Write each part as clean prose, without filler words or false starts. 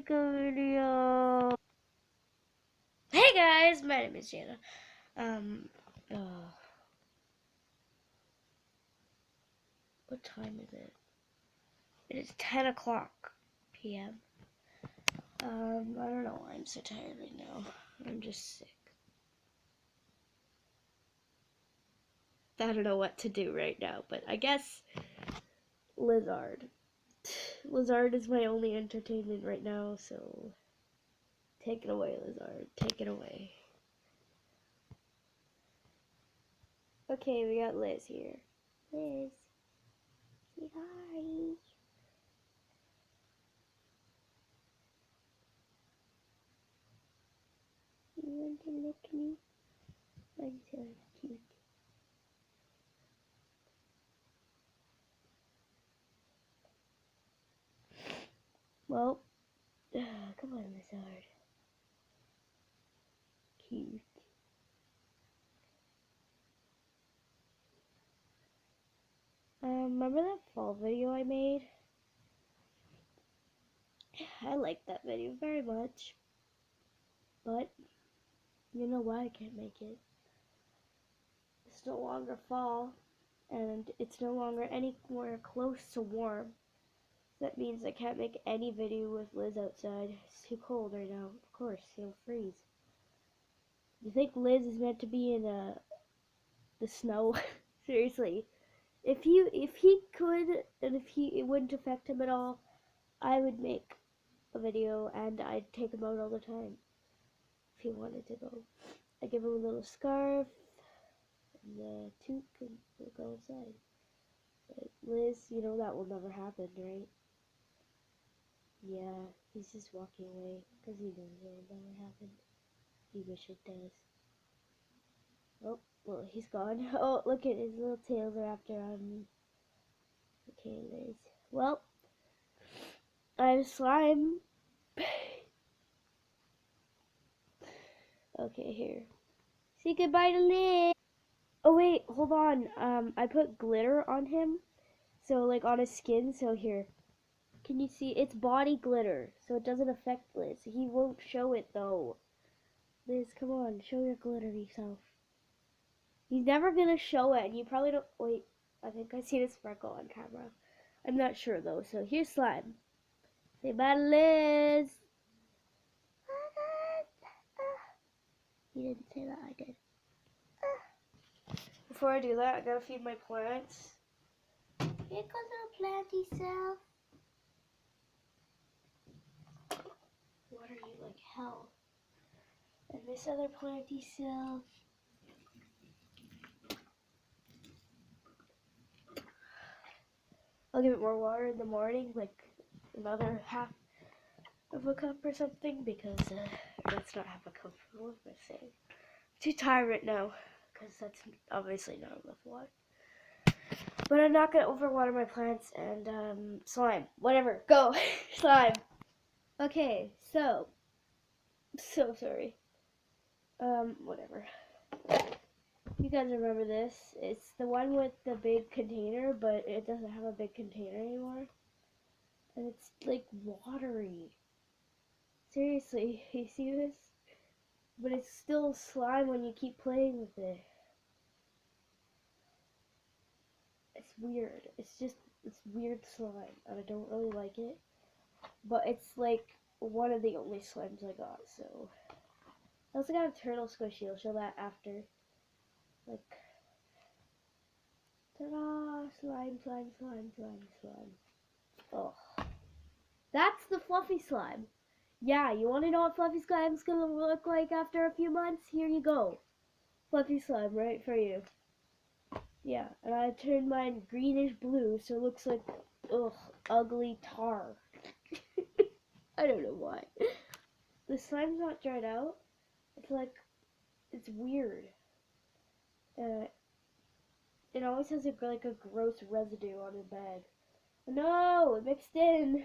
make a video. Hey guys, my name is Jana. Uh, what time is it? It is 10 o'clock p.m. I don't know why I'm so tired right now. I'm just sick. I don't know what to do right now, but I guess Lizard. Lizard is my only entertainment right now, so take it away, Lizard. Take it away. Okay, we got Liz here. Liz, say hi. You want to lick me? I'm so cute. Well, come on, Lizard. Cute. Remember that fall video I made? I liked that video very much. But, you know why I can't make it? It's no longer fall, and it's no longer anywhere close to warm. That means I can't make any video with Liz outside. It's too cold right now. Of course, he'll freeze. You think Liz is meant to be in the snow? Seriously. If he could, and if it wouldn't affect him at all, I would make a video and I'd take him out all the time if he wanted to go. I give him a little scarf and a toque and we'll go outside. But Liz, you know that will never happen, right? Yeah, he's just walking away because he knows it will never happen. He wish it does. Oh, well, he's gone. Oh, look at his little tails are after Okay, Liz. Well, I have slime. Okay, here. Say goodbye to Liz. Oh wait, hold on. I put glitter on him, so like on his skin. So here, can you see? It's body glitter, so it doesn't affect Liz. He won't show it though. Liz, come on, show your glittery self. He's never gonna show it, and you probably don't. Wait, I think I see a sparkle on camera. I'm not sure though. So here's slime. Say bye, Liz. He didn't say that. I did. Before I do that, I gotta feed my plants. Here goes little planty self. What are you, like hell? And this other planty self. I'll give it more water in the morning, like another half of a cup or something, because that's not half a cup. What am I saying? I'm too tired right now, because that's obviously not enough water. But I'm not gonna overwater my plants and slime. Whatever, go slime. Okay, so sorry. Whatever. You guys remember this? It's the one with the big container, but it doesn't have a big container anymore. And it's like watery. Seriously, you see this? But it's still slime when you keep playing with it. It's weird. It's weird slime, and I don't really like it. But it's like one of the only slimes I got, so. I also got a turtle squishy. I'll show that after. Like, ta-da! Slime, slime, slime, slime, slime. Oh. That's the fluffy slime. Yeah, you want to know what fluffy slime's gonna look like after a few months? Here you go. Fluffy slime, right for you. Yeah, and I turned mine greenish blue, so it looks like, ugh, ugly tar. I don't know why. The slime's not dried out. It's like, it's weird. It always has like a gross residue on the bag. No, it mixed in.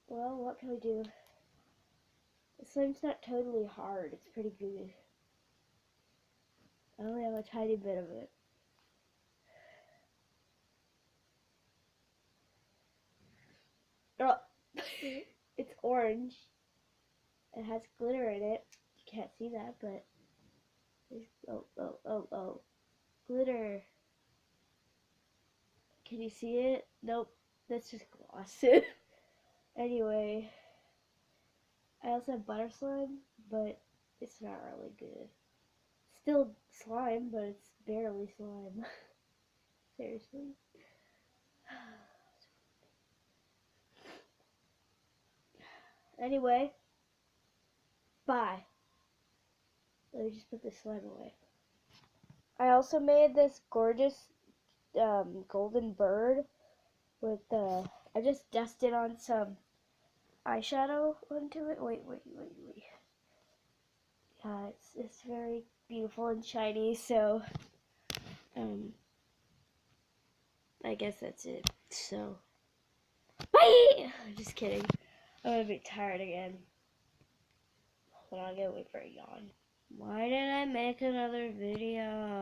Well, what can we do? The slime's not totally hard. It's pretty good. I only have a tiny bit of it. Oh, it's orange. It has glitter in it. You can't see that, but there's oh glitter. Can you see it? Nope. That's just gloss. Anyway, I also have butter slime, but it's not really good. Still slime, but it's barely slime. Seriously. Anyway, bye. Let me just put this slime away. I also made this gorgeous golden bird with I just dusted on some eyeshadow onto it. Wait. Yeah, it's very beautiful and shiny, so I guess that's it. So bye! Just kidding. I'm gonna be tired again. Hold on, I'm gonna wait for a yawn. Why did I make another video?